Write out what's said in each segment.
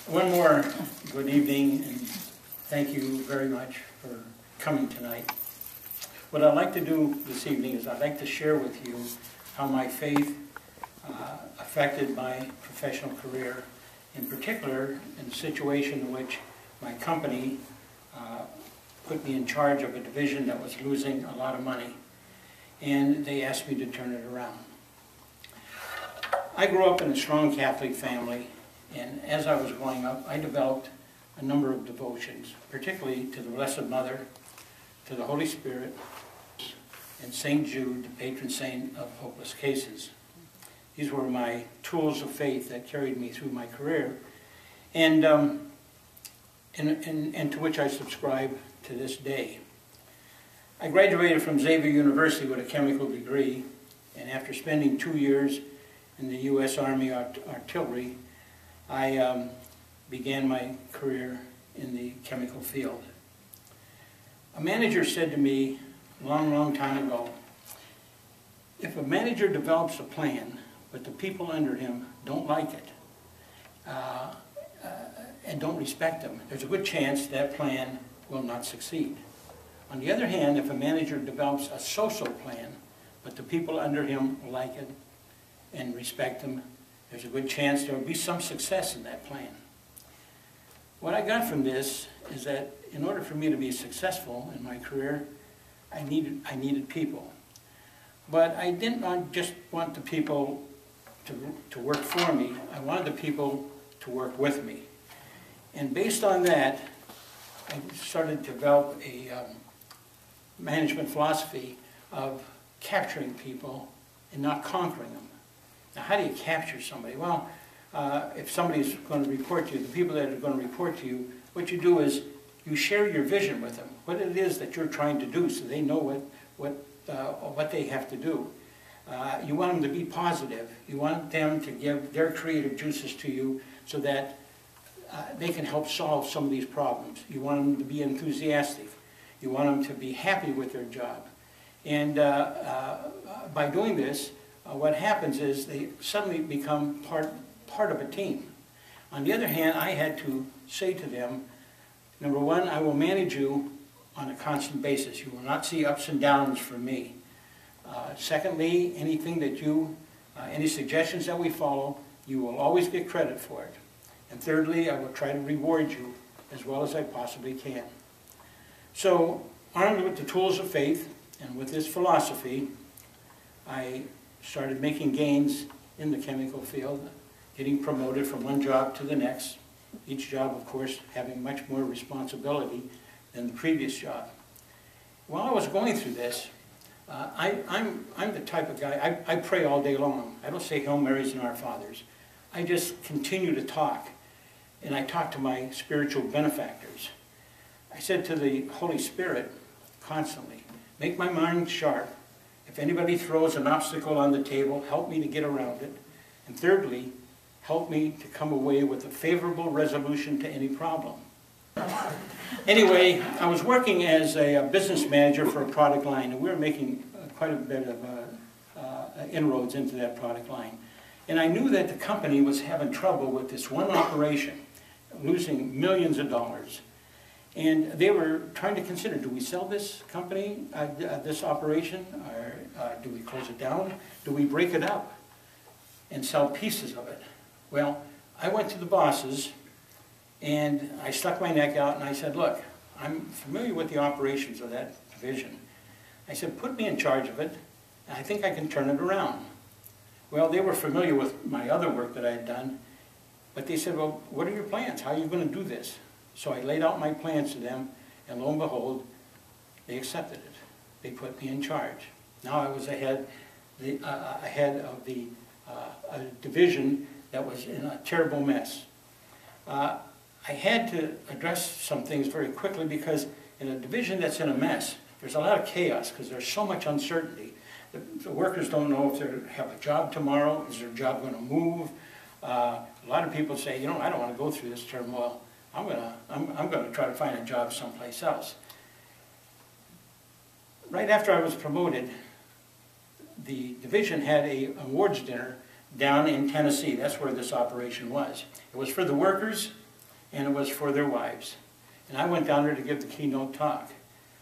One more good evening, and thank you very much for coming tonight. What I'd like to do this evening is I'd like to share with you how my faith affected my professional career, in particular in the situation in which my company put me in charge of a division that was losing a lot of money, and they asked me to turn it around. I grew up in a strong Catholic family, and as I was growing up, I developed a number of devotions, particularly to the Blessed Mother, to the Holy Spirit, and St. Jude, the patron saint of hopeless cases. These were my tools of faith that carried me through my career, and to which I subscribe to this day. I graduated from Xavier University with a chemical degree, and after spending 2 years in the U.S. Army Artillery, I began my career in the chemical field. A manager said to me a long time ago, if a manager develops a plan, but the people under him don't like it and don't respect them, there's a good chance that plan will not succeed. On the other hand, if a manager develops a social plan, but the people under him like it and respect them, there's a good chance there will be some success in that plan. What I got from this is that in order for me to be successful in my career, I needed people. But I didn't just want the people to work for me. I wanted the people to work with me. And based on that, I started to develop a management philosophy of capturing people and not conquering them. Now, how do you capture somebody? Well, if somebody's going to report to you, the people that are going to report to you, what you do is you share your vision with them, what it is that you're trying to do, so they know what they have to do. You want them to be positive. You want them to give their creative juices to you so that they can help solve some of these problems. You want them to be enthusiastic. You want them to be happy with their job. And by doing this, what happens is they suddenly become part of a team. On the other hand, I had to say to them, number one, I will manage you on a constant basis. You will not see ups and downs from me. Secondly, anything that any suggestions that we follow, you will always get credit for it. And thirdly, I will try to reward you as well as I possibly can. So, armed with the tools of faith and with this philosophy, I started making gains in the chemical field, getting promoted from one job to the next, each job, of course, having much more responsibility than the previous job. While I was going through this, I'm the type of guy, I pray all day long. I don't say Hail Marys and Our Fathers. I just continue to talk, and I talk to my spiritual benefactors. I said to the Holy Spirit constantly, make my mind sharp. If anybody throws an obstacle on the table, help me to get around it. And thirdly, help me to come away with a favorable resolution to any problem. Anyway, I was working as a business manager for a product line, and we were making quite a bit of inroads into that product line. And I knew that the company was having trouble with this one operation, losing millions of dollars. And they were trying to consider, do we sell this company, this operation, or do we close it down? Do we break it up and sell pieces of it? Well, I went to the bosses and I stuck my neck out and I said, look, I'm familiar with the operations of that division. I said, put me in charge of it, and I think I can turn it around. Well, they were familiar with my other work that I had done, but they said, well, what are your plans? How are you going to do this? So I laid out my plans to them, and lo and behold, they accepted it. They put me in charge. Now I was ahead of the division that was in a terrible mess. I had to address some things very quickly because in a division that's in a mess, there's a lot of chaos because there's so much uncertainty. The workers don't know if they have a job tomorrow. Is their job going to move? A lot of people say, you know, I don't want to go through this turmoil. I'm going to try to find a job someplace else. Right after I was promoted, the division had an awards dinner down in Tennessee. That's where this operation was. It was for the workers, and it was for their wives. And I went down there to give the keynote talk.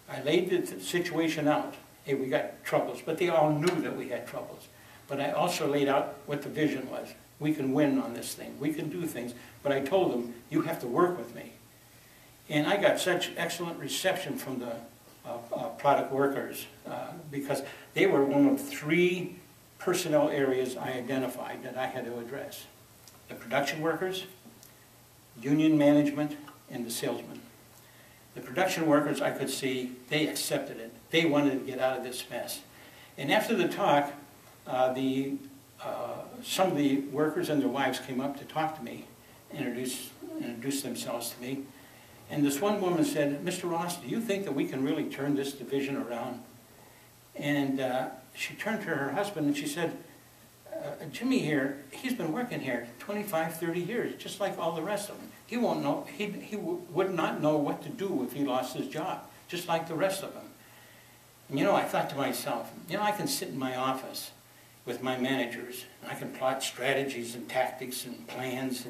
I laid the situation out. Hey, we got troubles, but they all knew that we had troubles. But I also laid out what the vision was. We can win on this thing. We can do things. But I told them, you have to work with me. And I got such excellent reception from the product workers because they were one of 3 personnel areas I identified that I had to address. The production workers, union management, and the salesmen. The production workers, I could see, they accepted it. They wanted to get out of this mess. And after the talk, some of the workers and their wives came up to talk to me, introduce themselves to me. And this one woman said, Mr. Ross, do you think that we can really turn this division around? And she turned to her husband and she said, Jimmy here, he's been working here 25, 30 years, just like all the rest of them. He won't know, he would not know what to do if he lost his job, just like the rest of them. And you know, I thought to myself, you know, I can sit in my office with my managers, and I can plot strategies and tactics and plans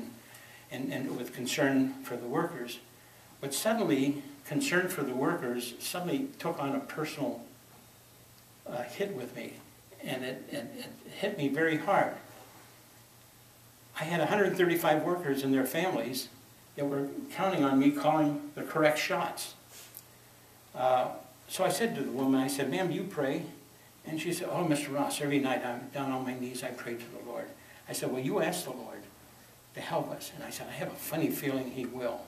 and with concern for the workers. But suddenly, concern for the workers suddenly took on a personal hit with me, and it hit me very hard. I had 135 workers and their families that were counting on me calling the correct shots. So I said to the woman, I said, ma'am, do you pray? And she said, oh, Mr. Ross, every night I'm down on my knees, I pray to the Lord. I said, well, you ask the Lord to help us. And I said, I have a funny feeling he will.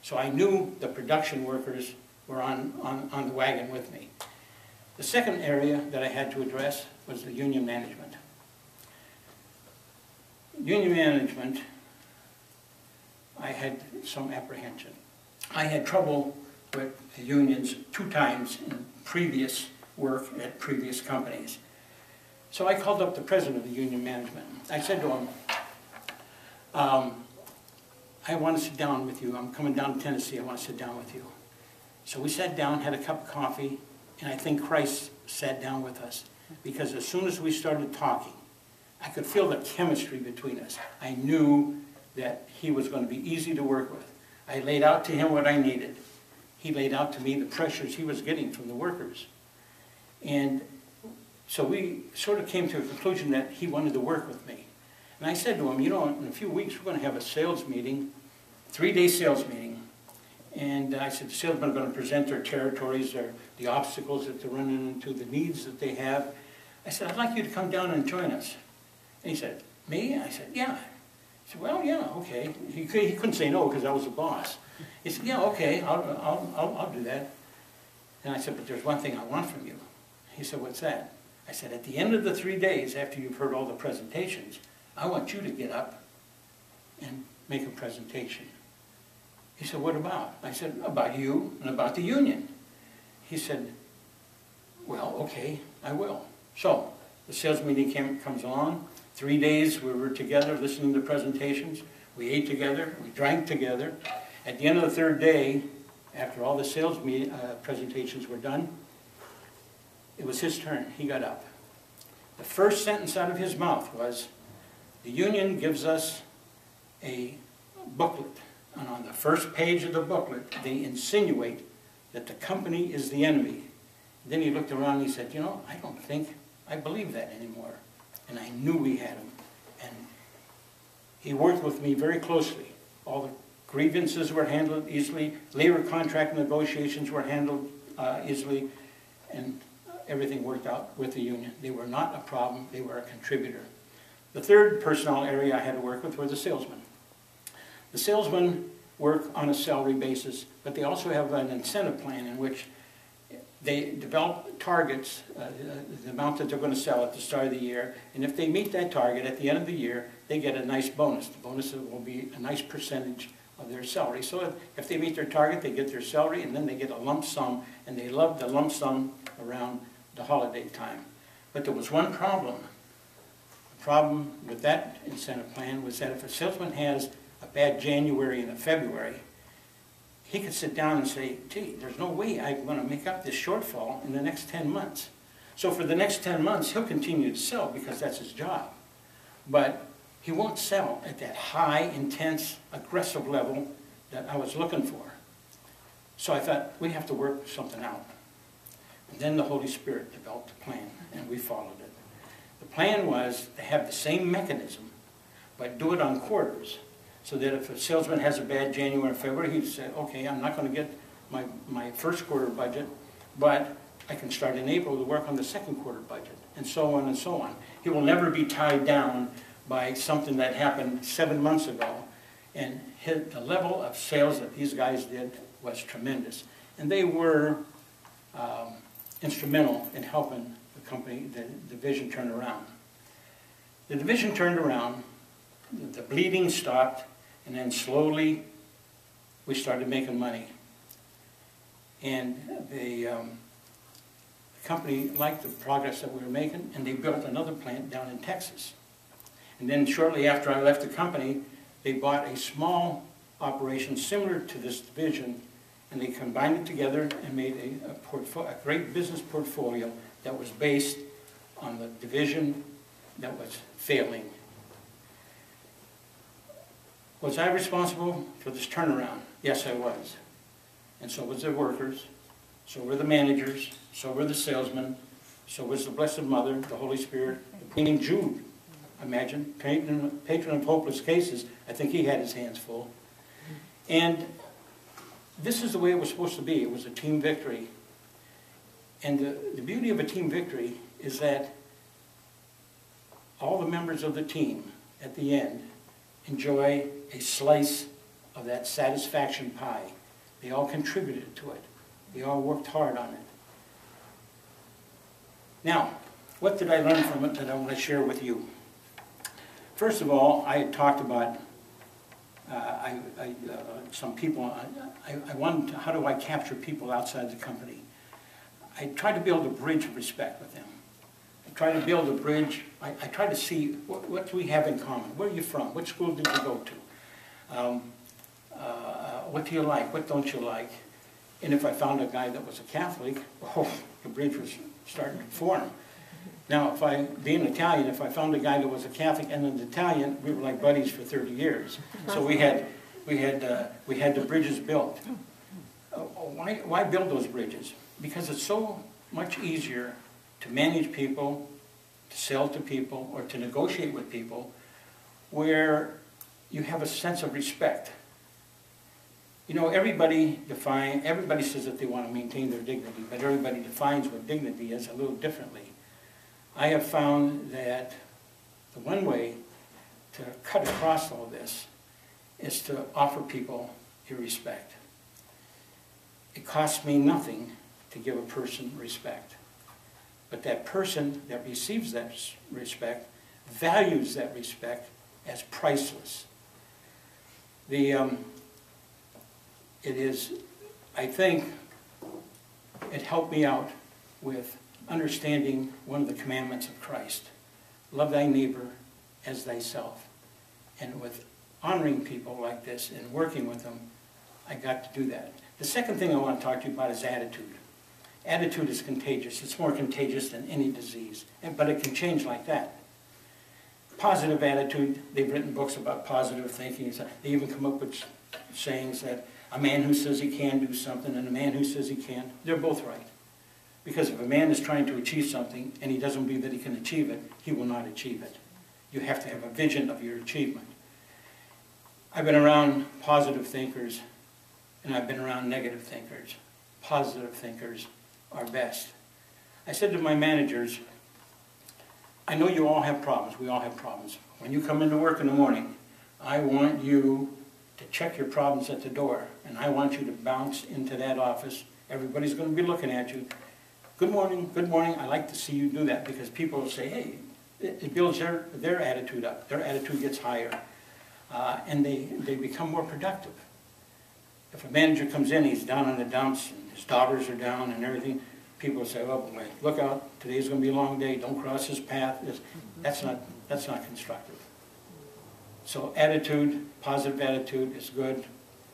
So I knew the production workers were on the wagon with me. The second area that I had to address was the union management. Union management, I had some apprehension. I had trouble with the unions 2 times in previous work at previous companies. So I called up the president of the union management. I said to him, I want to sit down with you. I'm coming down to Tennessee. I want to sit down with you. So we sat down, had a cup of coffee, and I think Christ sat down with us. Because as soon as we started talking, I could feel the chemistry between us. I knew that he was going to be easy to work with. I laid out to him what I needed. He laid out to me the pressures he was getting from the workers. And so we sort of came to a conclusion that he wanted to work with me. And I said to him, you know, in a few weeks we're going to have a sales meeting, 3-day sales meeting. And I said, the salesmen are going to present their territories, the obstacles that they're running into, the needs that they have. I said, I'd like you to come down and join us. And he said, me? I said, yeah. He said, well, yeah, okay. He couldn't say no because I was the boss. He said, yeah, okay, I'll do that. And I said, but there's one thing I want from you. He said, what's that? I said, at the end of the 3 days, after you've heard all the presentations, I want you to get up and make a presentation. He said, what about? I said, about you and about the union. He said, well, okay, I will. So the sales meeting comes along. 3 days we were together listening to presentations. We ate together. We drank together. At the end of the 3rd day, after all the sales presentations were done, it was his turn. He got up. The first sentence out of his mouth was, the union gives us a booklet. And on the first page of the booklet, they insinuate that the company is the enemy. Then he looked around and he said, you know, I don't think I believe that anymore. And I knew we had him. And he worked with me very closely. All the grievances were handled easily. Labor contract negotiations were handled easily. And everything worked out with the union. They were not a problem. They were a contributor. The third personnel area I had to work with were the salesmen. The salesmen work on a salary basis, but they also have an incentive plan in which they develop targets, the amount that they're going to sell at the start of the year, and if they meet that target at the end of the year, they get a nice bonus. The bonus will be a nice percentage of their salary. So if they meet their target, they get their salary, and then they get a lump sum, and they love the lump sum around the holiday time. But there was one problem. The problem with that incentive plan was that if a salesman has a bad January and a February, he could sit down and say, gee, there's no way I'm going to make up this shortfall in the next 10 months. So for the next 10 months, he'll continue to sell because that's his job. But he won't sell at that high, intense, aggressive level that I was looking for. So I thought, we have to work something out. And then the Holy Spirit developed a plan, and we followed it. The plan was to have the same mechanism, but do it on quarters, so that if a salesman has a bad January or February, he'd say, okay, I'm not going to get my first quarter budget, but I can start in April to work on the second quarter budget, and so on and so on. He will never be tied down by something that happened 7 months ago. And the level of sales that these guys did was tremendous. And they were instrumental in helping the company, the division turn around. The division turned around, the bleeding stopped, and then slowly we started making money. And the company liked the progress that we were making, and they built another plant down in Texas. And then shortly after I left the company, they bought a small operation similar to this division, and they combined it together and made a great business portfolio that was based on the division that was failing. Was I responsible for this turnaround? Yes, I was. And so was the workers, so were the managers, so were the salesmen, so was the Blessed Mother, the Holy Spirit, including Jude. Imagine, patron of hopeless cases. I think he had his hands full. And this is the way it was supposed to be. It was a team victory. And the beauty of a team victory is that all the members of the team at the end enjoy a slice of that satisfaction pie. They all contributed to it. They all worked hard on it. Now, what did I learn from it that I want to share with you? First of all, I had talked about some people. I wanted to, how do I capture people outside the company? I tried to build a bridge of respect with them. I tried to build a bridge. I tried to see what do we have in common. Where are you from? What school did you go to? What do you like? What don't you like? And if I found a guy that was a Catholic, oh, the bridge was starting to form. Now, being Italian, if I found a guy that was a Catholic and an Italian, we were like buddies for 30 years. So we had the bridges built. Why build those bridges? Because it's so much easier to manage people, to sell to people, or to negotiate with people, where you have a sense of respect. You know, everybody says that they want to maintain their dignity, but everybody defines what dignity is a little differently. I have found that the one way to cut across all this is to offer people your respect. It costs me nothing to give a person respect. But that person that receives that respect values that respect as priceless. I think it helped me out with understanding one of the commandments of Christ. Love thy neighbor as thyself. And with honoring people like this and working with them, I got to do that. The second thing I want to talk to you about is attitude. Attitude is contagious. It's more contagious than any disease, but it can change like that. Positive attitude, they've written books about positive thinking. They even come up with sayings that a man who says he can do something and a man who says he can't, they're both right. Because if a man is trying to achieve something and he doesn't believe that he can achieve it, he will not achieve it. You have to have a vision of your achievement. I've been around positive thinkers and I've been around negative thinkers. Positive thinkers are best. I said to my managers, I know you all have problems. We all have problems. When you come into work in the morning, I want you to check your problems at the door, and I want you to bounce into that office. Everybody's going to be looking at you. Good morning, good morning. I like to see you do that because people will say, hey, it builds their attitude up. Their attitude gets higher, and they become more productive. If a manager comes in, he's down in the dumps, and his daughters are down and everything, people will say, oh boy, look out, today's going to be a long day, don't cross his path. That's not constructive. So attitude, positive attitude is good,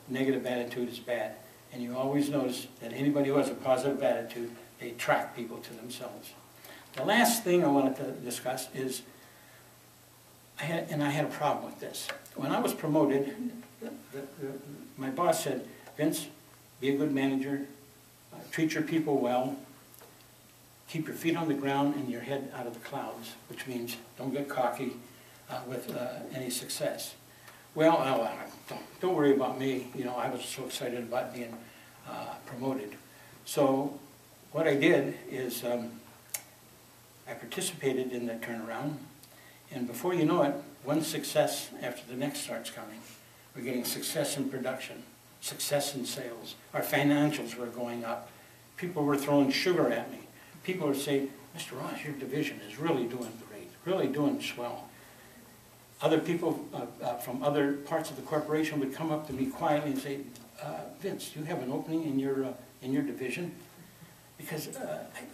negative attitude is bad. And you always notice that anybody who has a positive attitude, they attract people to themselves. The last thing I wanted to discuss is, I had a problem with this. When I was promoted, my boss said, Vince, be a good manager, treat your people well, keep your feet on the ground and your head out of the clouds, which means don't get cocky with any success. Well, don't worry about me. You know, I was so excited about being promoted. So what I did is I participated in that turnaround, and before you know it, one success after the next starts coming. We're getting success in production, success in sales. Our financials were going up. People were throwing sugar at me. People were saying, Mr. Ross, your division is really doing great, really doing swell. Other people from other parts of the corporation would come up to me quietly and say, Vince, do you have an opening in your division? Because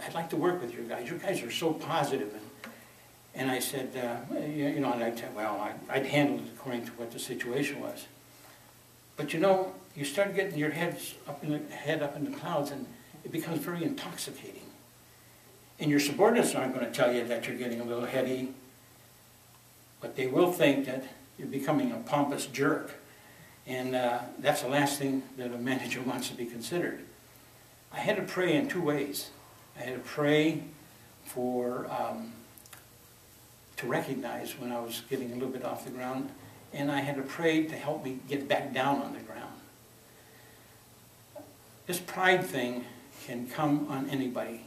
I'd like to work with you guys. You guys are so positive. And I said, you know, and I'd say, well, I'd handle it according to what the situation was. But you know, you start getting your head up in the clouds, and it becomes very intoxicating. And your subordinates aren't going to tell you that you're getting a little heady, but they will think that you're becoming a pompous jerk. And that's the last thing that a manager wants to be considered. I had to pray in two ways. I had to pray for, to recognize when I was getting a little bit off the ground, and I had to pray to help me get back down on the ground. This pride thing can come on anybody.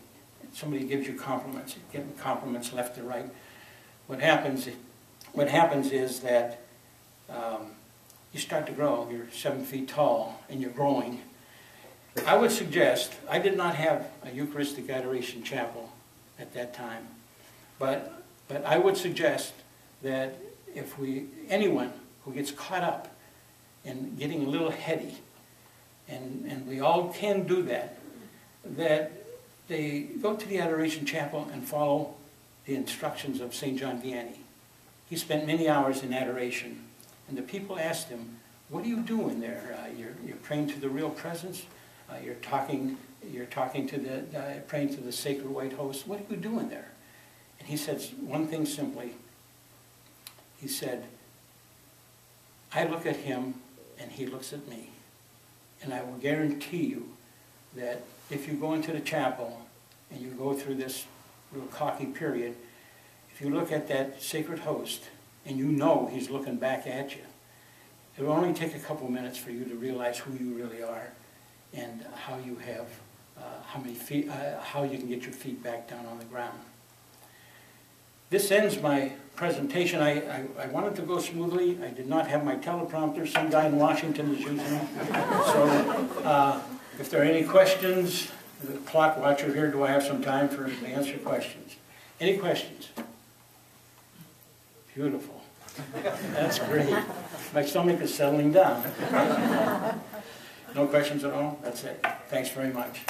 Somebody gives you compliments, getting compliments left to right. What happens is that you start to grow. You're 7 feet tall and you're growing. I would suggest, I did not have a Eucharistic Adoration Chapel at that time, but I would suggest that if anyone who gets caught up in getting a little heady, and we all can do that, that they go to the Adoration Chapel and follow the instructions of St. John Vianney. He spent many hours in adoration, and the people asked him, what are you doing there? You're praying to the real presence? You're talking to the, praying to the sacred white host. What are you doing there? And he says one thing simply. He said, I look at him and he looks at me. And I will guarantee you that if you go into the chapel and you go through this little cocky period, if you look at that sacred host and you know he's looking back at you, it will only take a couple minutes for you to realize who you really are and how you have, how you can get your feet back down on the ground. This ends my presentation. I wanted to go smoothly. I did not have my teleprompter. Some guy in Washington is using it. So if there are any questions, the clock watcher here, do I have some time to answer questions? Any questions? Beautiful. That's great. My stomach is settling down. No questions at all? That's it. Thanks very much.